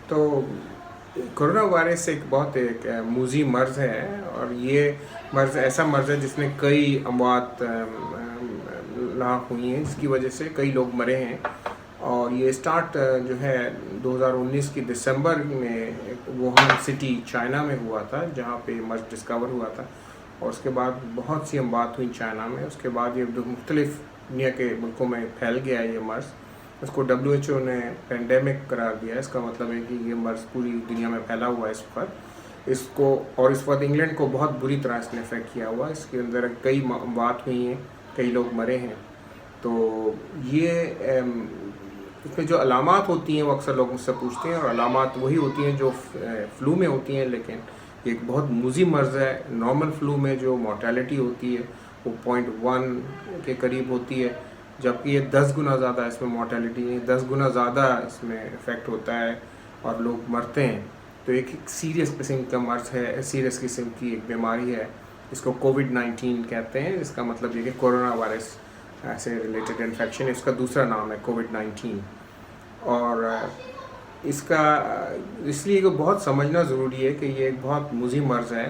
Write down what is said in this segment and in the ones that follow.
तो corona virus एक बहुत एक मूजी मर्ज़ है और ये मर्ज़ ऐसा मर्ज़ है जिसने कई अमवात लाक हुई हैं, जिसकी वजह से कई लोग मरे हैं। और ये स्टार्ट जो है 2019 की दिसंबर में वुहान सिटी चाइना में हुआ था, जहाँ पे मर्ज़ डिस्कवर हुआ था। और उसके बाद बहुत सी अमवात हुई चाइना में। उसके बाद ये मुख्तलिफ दुनिया के मुल्कों में फैल गया ये मर्ज़। इसको WHO ने पेंडेमिक करार दिया है। इसका मतलब है कि ये मर्ज़ पूरी दुनिया में फैला हुआ है इस वक्त। इसको और इस वक्त इंग्लैंड को बहुत बुरी तरह इसने अफेक्ट किया हुआ है। इसके अंदर कई बात हुई हैं, कई लोग मरे हैं। तो ये इसमें जो अलामात होती हैं वो अक्सर लोग मुझसे पूछते हैं, और अलामात वही होती हैं जो फ्लू में होती हैं, लेकिन ये एक बहुत मूजी मर्ज़ है। नॉर्मल फ्लू में जो मोर्टेलिटी होती है वो 0.1 के करीब होती है, जबकि ये 10 गुना ज़्यादा इसमें मोर्टेलिटी है, 10 गुना ज़्यादा इसमें इफ़ेक्ट होता है और लोग मरते हैं। तो एक सीरियस किस्म का मर्ज़ है, सीरियस किस्म की एक बीमारी है। इसको कोविड-19 कहते हैं। इसका मतलब ये कि कोरोना वायरस से रिलेटेड इन्फेक्शन, इसका दूसरा नाम है कोविड-19। और इसका इसलिए को बहुत समझना ज़रूरी है कि ये एक बहुत मूजी मर्ज़ है।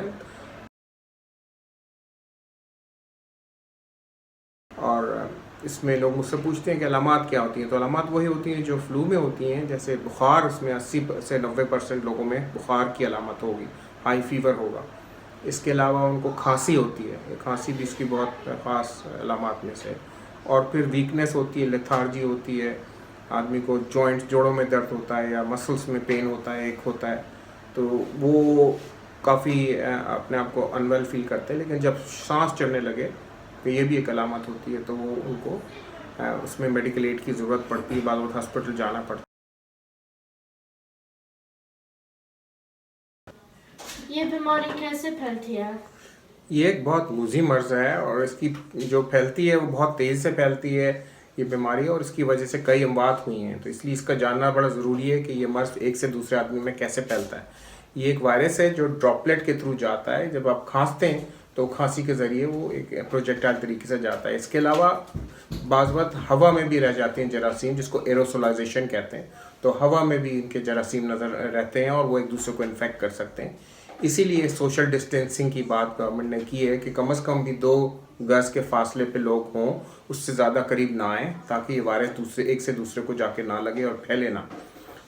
और इसमें लोग मुझसे पूछते हैं कि अलामात क्या होती हैं, तो अलामात वही होती हैं जो फ्लू में होती हैं। जैसे बुखार, उसमें 80 से 90% लोगों में बुखार की अलामत होगी, हाई फीवर होगा। इसके अलावा उनको खांसी होती है, खांसी भी इसकी बहुत ख़ास अलामात में से। और फिर वीकनेस होती है, लेथार्जी होती है, आदमी को जॉइंट्स, जोड़ों में दर्द होता है या मसल्स में पेन होता है, एक होता है। तो वो काफ़ी अपने आप को अनवेल फील करते हैं। लेकिन जब सांस चढ़ने लगे तो ये भी एक अलामत होती है, तो वो उनको उसमें मेडिकल एड की ज़रूरत पड़ती है, बाद में हॉस्पिटल जाना पड़ता ये बीमारी कैसे फैलती है? ये एक बहुत मूजी मर्ज़ है और इसकी जो फैलती है वो बहुत तेज़ी से फैलती है ये बीमारी, और इसकी वजह से कई अमवात हुई हैं। तो इसलिए इसका जानना बड़ा ज़रूरी है कि ये मर्ज़ एक से दूसरे आदमी में कैसे फैलता है। ये एक वायरस है जो ड्रॉपलेट के थ्रू जाता है। जब आप खांसते हैं तो खांसी के ज़रिए वो एक प्रोजेक्टाइल तरीके से जाता है। इसके अलावा बाज़ वक़्त हवा में भी रह जाते हैं जरासीम, जिसको एरोसोलाइजेशन कहते हैं। तो हवा में भी इनके जरासीम नज़र रहते हैं और वो एक दूसरे को इन्फेक्ट कर सकते हैं। इसीलिए सोशल डिस्टेंसिंग की बात गवर्नमेंट ने की है कि कम से कम भी 2 गज के फासले पे लोग हों, उससे ज़्यादा करीब ना आएँ, ताकि ये वायरस दूसरे एक से दूसरे को जाके ना लगे और फैले ना।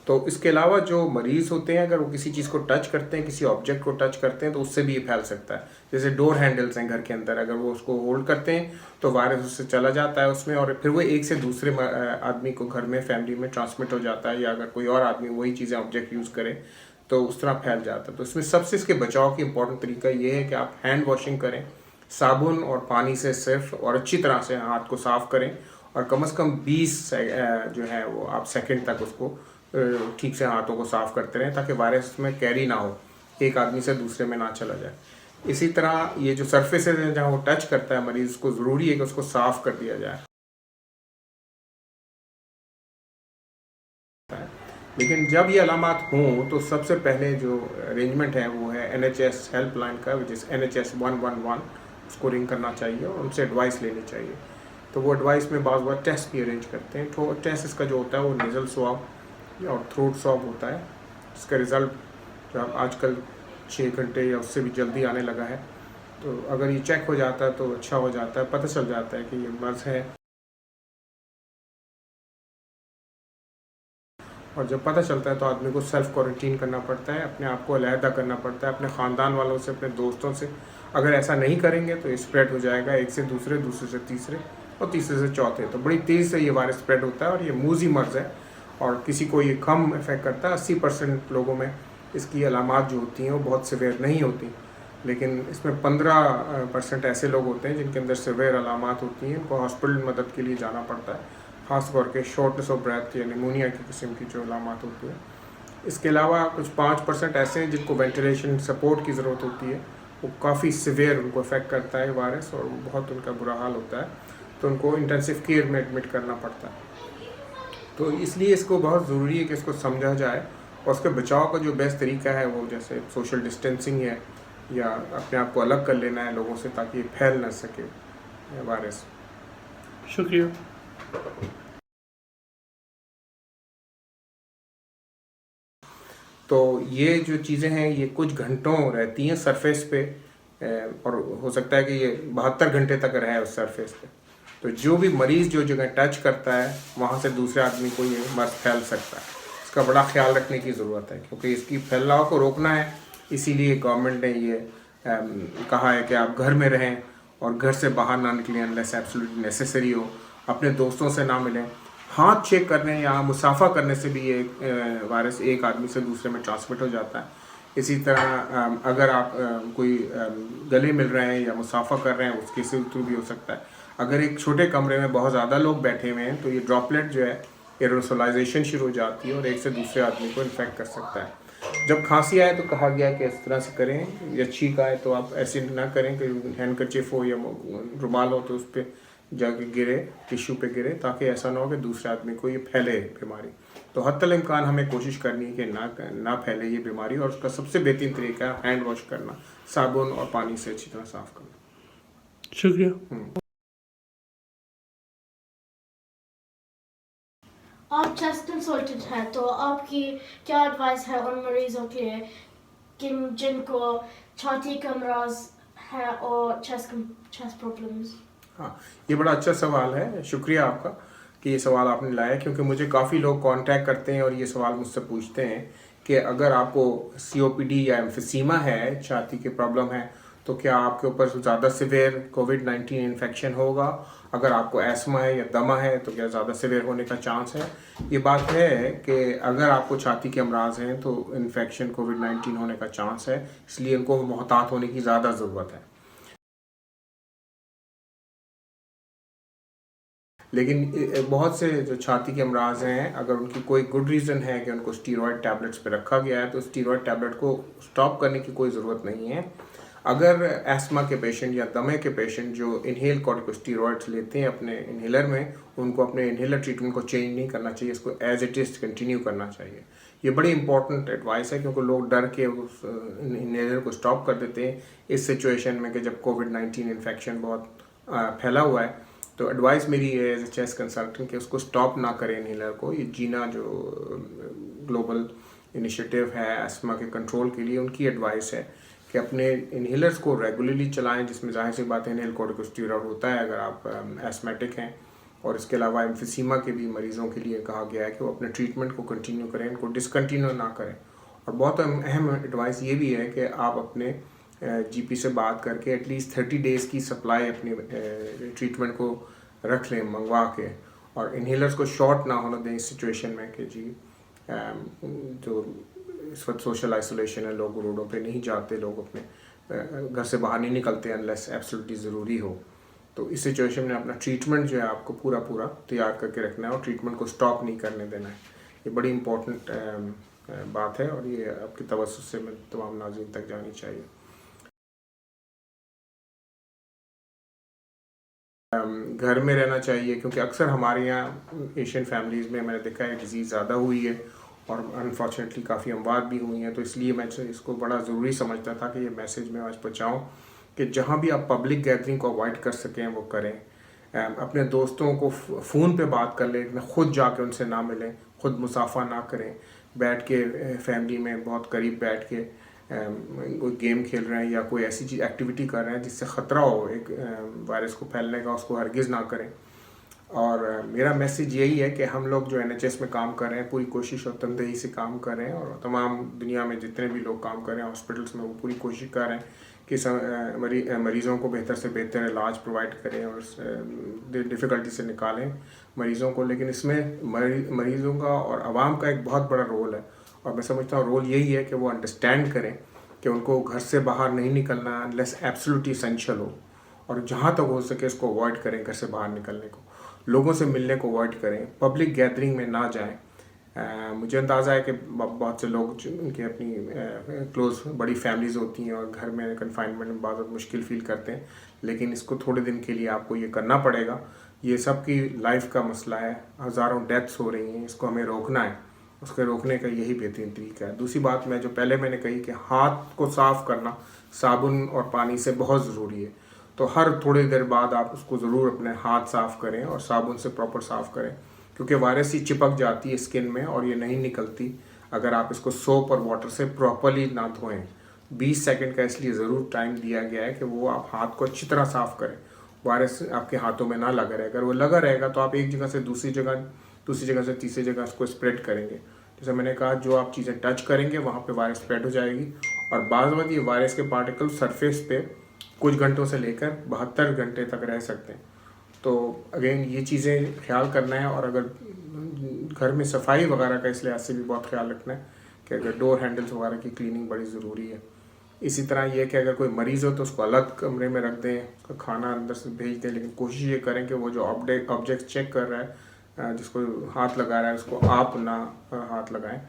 तो इसके अलावा जो मरीज़ होते हैं, अगर वो किसी चीज़ को टच करते हैं, किसी ऑब्जेक्ट को टच करते हैं, तो उससे भी ये फैल सकता है। जैसे डोर हैंडल्स हैं घर के अंदर, अगर वो उसको होल्ड करते हैं तो वायरस उससे चला जाता है उसमें, और फिर वो एक से दूसरे आदमी को घर में, फैमिली में ट्रांसमिट हो जाता है। या अगर कोई और आदमी वही चीज़ें ऑब्जेक्ट यूज़ करे तो उस तरह फैल जाता है। तो इसमें सबसे इसके बचाव की इंपॉर्टेंट तरीका ये है कि आप हैंड वॉशिंग करें, साबुन और पानी से सिर्फ, और अच्छी तरह से हाथ को साफ़ करें, और कम से कम 20 जो है वो आप सेकंड तक उसको ठीक से हाथों को साफ़ करते रहें, ताकि वायरस में कैरी ना हो, एक आदमी से दूसरे में ना चला जाए। इसी तरह ये जो सर्फेसेज हैं जहाँ वो टच करता है मरीज़ को, ज़रूरी है कि उसको साफ़ कर दिया जाए। लेकिन जब ये अलामात हों तो सबसे पहले जो अरेंजमेंट है वो है NHS हेल्पलाइन का, विच इज़ NHS 111। उसको रिंग करना चाहिए और उनसे एडवाइस लेनी चाहिए। तो वो एडवाइस में बाज़ बार टेस्ट भी अरेंज करते हैं। तो टेस्ट इसका जो होता है वो नेज़ल स्वाब और थ्रोट स्वाब होता है, इसका रिज़ल्ट जो अब आजकल 6 घंटे या उससे भी जल्दी आने लगा है। तो अगर ये चेक हो जाता है तो अच्छा हो जाता है, पता चल जाता है कि ये मर्ज़ है। और जब पता चलता है तो आदमी को सेल्फ़ क्वारंटीन करना पड़ता है, अपने आप को अलहदा करना पड़ता है अपने ख़ानदान वालों से, अपने दोस्तों से। अगर ऐसा नहीं करेंगे तो ये स्प्रेड हो जाएगा एक से दूसरे, दूसरे से तीसरे और तीसरे से चौथे। तो बड़ी तेज़ी से ये वायरस स्प्रेड होता है और ये मूजी मर्ज़ है, और किसी को ये कम इफ़ेक्ट करता है। 80% लोगों में इसकी अलामात जो होती हैं वो बहुत सिवियर नहीं होती, लेकिन इसमें 15% ऐसे लोग होते हैं जिनके अंदर सिवियर अलामात होती हैं। इनको हॉस्पिटल मदद के लिए जाना पड़ता है, ख़ास तौर के शॉर्टनेस ऑफ ब्रेथ या निमोनिया की किस्म की जो अलामात होती है। इसके अलावा कुछ 5% ऐसे हैं जिनको वेंटिलेशन सपोर्ट की ज़रूरत होती है। वो काफ़ी सिवियर उनको अफेक्ट करता है वायरस और बहुत उनका बुरा हाल होता है, तो उनको इंटेंसिव केयर में एडमिट करना पड़ता है। तो इसलिए इसको बहुत ज़रूरी है कि इसको समझा जाए, और उसके बचाव का जो बेस्ट तरीका है वो जैसे सोशल डिस्टेंसिंग है, या अपने आप को अलग कर लेना है लोगों से ताकि फैल ना सके वायरस। शुक्रिया। तो ये जो चीज़ें हैं ये कुछ घंटों रहती हैं सरफेस पे, और हो सकता है कि ये 72 घंटे तक रहे उस सरफेस पे। तो जो भी मरीज़ जो जगह टच करता है वहाँ से दूसरे आदमी को ये मर्ज़ फैल सकता है। इसका बड़ा ख्याल रखने की ज़रूरत है, क्योंकि इसकी फैलाव को रोकना है। इसीलिए गवर्नमेंट ने ये कहा है कि आप घर में रहें और घर से बाहर ना निकलें अनलेस एब्सोल्युटली नेसेसरी हो। अपने दोस्तों से ना मिलें। हाथ चेक करने या मुसाफा करने से भी ये वायरस एक आदमी से दूसरे में ट्रांसमिट हो जाता है। इसी तरह अगर आप कोई गले मिल रहे हैं या मुसाफा कर रहे हैं उसके से थ्रू भी हो सकता है। अगर एक छोटे कमरे में बहुत ज़्यादा लोग बैठे हुए हैं तो ये ड्रॉपलेट जो है एरोसोलाइजेशन शुरू हो जाती है और एक से दूसरे आदमी को इन्फेक्ट कर सकता है। जब खांसी आए तो कहा गया कि इस तरह से करें, या छींक आए तो आप ऐसे ना करें कि हैंडकरचिफ हो या रुमाल हो तो उस पर जाके गिरे, टिश्यू पे गिरे, ताकि ऐसा ना हो कि दूसरे आदमी को ये फैले बीमारी। तो हद इम्कान हमें कोशिश करनी है कि ना फैले ये बीमारी, और उसका सबसे बेहतरीन तरीका है हैंड वॉश करना, साबुन और पानी से अच्छी तरह साफ करना। शुक्रिया। आप चेस्ट कंसल्टेंट हैं, तो आपकी क्या एडवाइस है उन मरीजों के लिए जिनको छाती का अमराज है और चेस्ट प्रॉब्लम्स? हाँ, ये बड़ा अच्छा सवाल है। शुक्रिया आपका कि ये सवाल आपने लाया, क्योंकि मुझे काफ़ी लोग कांटेक्ट करते हैं और ये सवाल मुझसे पूछते हैं कि अगर आपको COPD या एम्फिसीमा है, छाती की प्रॉब्लम है, तो क्या आपके ऊपर ज़्यादा सिवियर COVID-19 इन्फेक्शन होगा? अगर आपको एस्मा है या दमा है तो क्या ज़्यादा सिवियर होने का चांस है? ये बात है कि अगर आपको छाती के अमराज हैं तो इन्फेक्शन COVID-19 होने का चांस है, इसलिए उनको मोहतात होने की ज़्यादा ज़रूरत है। लेकिन बहुत से जो छाती के अमराज हैं, अगर उनकी कोई गुड रीज़न है कि उनको स्टीरॉयड टैबलेट्स पे रखा गया है, तो स्टीरॉयड टैबलेट को स्टॉप करने की कोई ज़रूरत नहीं है। अगर एस्मा के पेशेंट या दमे के पेशेंट जो इनहेल कॉर्टिकोस्टीरॉइड्स लेते हैं अपने इनहेलर में, उनको अपने इनहेलर ट्रीटमेंट को चेंज नहीं करना चाहिए, इसको एज इट इज़ कंटिन्यू करना चाहिए। ये बड़ी इंपॉर्टेंट एडवाइस है, क्योंकि लोग डर के उस इनहेलर को स्टॉप कर देते हैं इस सिचुएशन में कि जब COVID-19 इन्फेक्शन बहुत फैला हुआ है। तो एडवाइस मेरी है एज ए चेस्ट कंसल्टेंट कि उसको स्टॉप ना करें इनहेलर को। ये जीना जो ग्लोबल इनिशिएटिव है एस्मा के कंट्रोल के लिए, उनकी एडवाइस है कि अपने इनहेलर्स को रेगुलरली चलाएं, जिसमें जाहिर सी बात है इनहेल कॉर्टिकोस्टेरॉइड होता है अगर आप एस्मेटिक हैं। और इसके अलावा एम्फिसीमा के भी मरीज़ों के लिए कहा गया है कि वो अपने ट्रीटमेंट को कंटिन्यू करें, इनको डिसकंटिन्यू ना करें। और बहुत अहम एडवाइस ये भी है कि आप अपने GP से बात करके एटलीस्ट 30 डेज़ की सप्लाई अपनी ट्रीटमेंट को रख लें मंगवा के, और इनहेलर्स को शॉर्ट ना होने दें इस सिचुएशन में कि जी जो इस वक्त सोशल आइसोलेशन है, लोग रोडों पे नहीं जाते, लोग अपने घर से बाहर नहीं निकलते अनलेस एब्सोल्युटली ज़रूरी हो। तो इस सिचुएशन में अपना ट्रीटमेंट जो है आपको पूरा तैयार करके रखना है और ट्रीटमेंट को स्टॉप नहीं करने देना है। ये बड़ी इंपॉर्टेंट बात है और ये आपकी तवज्जो से मैं तमाम नाज़रीन तक जानी चाहिए। घर में रहना चाहिए, क्योंकि अक्सर हमारे यहाँ एशियन फैमिलीज़ में मैंने देखा है डिज़ीज़ ज़्यादा हुई है और अनफॉर्चुनेटली काफ़ी अमवात भी हुई हैं। तो इसलिए मैं इसको बड़ा ज़रूरी समझता था कि ये मैसेज मैं आज पहुँचाऊँ कि जहाँ भी आप पब्लिक गैदरिंग को अवॉइड कर सकें वो करें। अपने दोस्तों को फ़ोन पे बात कर लें, खुद जाके उनसे ना मिलें, खुद मुसाफा ना करें। बैठ के फैमिली में बहुत करीब बैठ के कोई गेम खेल रहे हैं या कोई ऐसी चीज़ एक्टिविटी कर रहे हैं जिससे ख़तरा हो एक वायरस को फैलने का, उसको हरगिज़ ना करें। और मेरा मैसेज यही है कि हम लोग जो NHS में काम कर रहे हैं पूरी कोशिश और तनदेही से काम कर रहे हैं, और तमाम दुनिया में जितने भी लोग काम कर रहे हैं हॉस्पिटल्स में, वो पूरी कोशिश कर रहे हैं कि मरीज़ों को बेहतर से बेहतर इलाज प्रोवाइड करें और डिफ़िकल्टी से निकालें मरीज़ों को। लेकिन इसमें मरीज़ों का और आवाम का एक बहुत बड़ा रोल है, और मैं समझता हूँ रोल यही है कि वो अंडरस्टैंड करें कि उनको घर से बाहर नहीं निकलना अनलेस एब्सोल्युटली एसेंशियल हो, और जहाँ तक हो सके इसको अवॉइड करें घर से बाहर निकलने को, लोगों से मिलने को अवॉइड करें, पब्लिक गैदरिंग में ना जाएं। मुझे अंदाज़ा है कि बहुत से लोग उनकी अपनी क्लोज बड़ी फैमिलीज़ होती हैं और घर में कन्फाइनमेंट में बहुत मुश्किल फील करते हैं, लेकिन इसको थोड़े दिन के लिए आपको ये करना पड़ेगा। ये सबकी लाइफ का मसला है, हज़ारों डेथ्स हो रही हैं, इसको हमें रोकना है। उसके रोकने का यही बेहतरीन तरीका है। दूसरी बात मैं जो पहले मैंने कही कि हाथ को साफ़ करना साबुन और पानी से बहुत ज़रूरी है। तो हर थोड़ी देर बाद आप उसको ज़रूर अपने हाथ साफ़ करें और साबुन से प्रॉपर साफ़ करें, क्योंकि वायरस ही चिपक जाती है स्किन में और ये नहीं निकलती अगर आप इसको सोप और वाटर से प्रॉपरली ना धोएं। 20 सेकंड का इसलिए ज़रूर टाइम दिया गया है कि वो आप हाथ को अच्छी तरह साफ़ करें, वायरस आपके हाथों में ना लगा रहे। अगर वो लगा रहेगा तो आप एक जगह से दूसरी जगह से तीसरी जगह उसको स्प्रेड करेंगे। जैसे मैंने कहा, जो आप चीज़ें टच करेंगे वहाँ पे वायरस स्प्रेड हो जाएगी। और बाज़ वक़्त ये वायरस के पार्टिकल सरफेस पे कुछ घंटों से लेकर 72 घंटे तक रह सकते हैं। तो अगेन ये चीज़ें ख्याल करना है। और अगर घर में सफाई वगैरह का इस लिहाज से भी बहुत ख्याल रखना है कि अगर डोर हैंडल्स वगैरह की क्लीनिंग बड़ी ज़रूरी है। इसी तरह ये कि अगर कोई मरीज़ हो तो उसको अलग कमरे में रख दें, उसका खाना अंदर से भेज दें, लेकिन कोशिश ये करें कि वो जो ऑब्जेक्ट चेक कर रहा है, जिसको हाथ लगा रहा है, उसको आप ना हाथ लगाएं।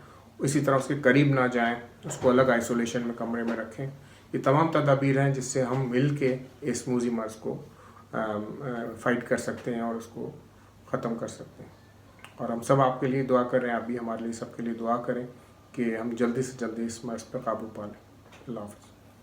इसी तरह उसके करीब ना जाएं, उसको अलग आइसोलेशन में कमरे में रखें। ये तमाम तदाबीर हैं जिससे हम मिल के इस मूजी मर्ज़ को फाइट कर सकते हैं और उसको ख़त्म कर सकते हैं। और हम सब आपके लिए दुआ कर रहे हैं, आप भी हमारे लिए सबके लिए दुआ करें कि हम जल्दी से जल्दी इस मर्ज़ पर काबू पा लें। अल्लाह हाफ़िज़।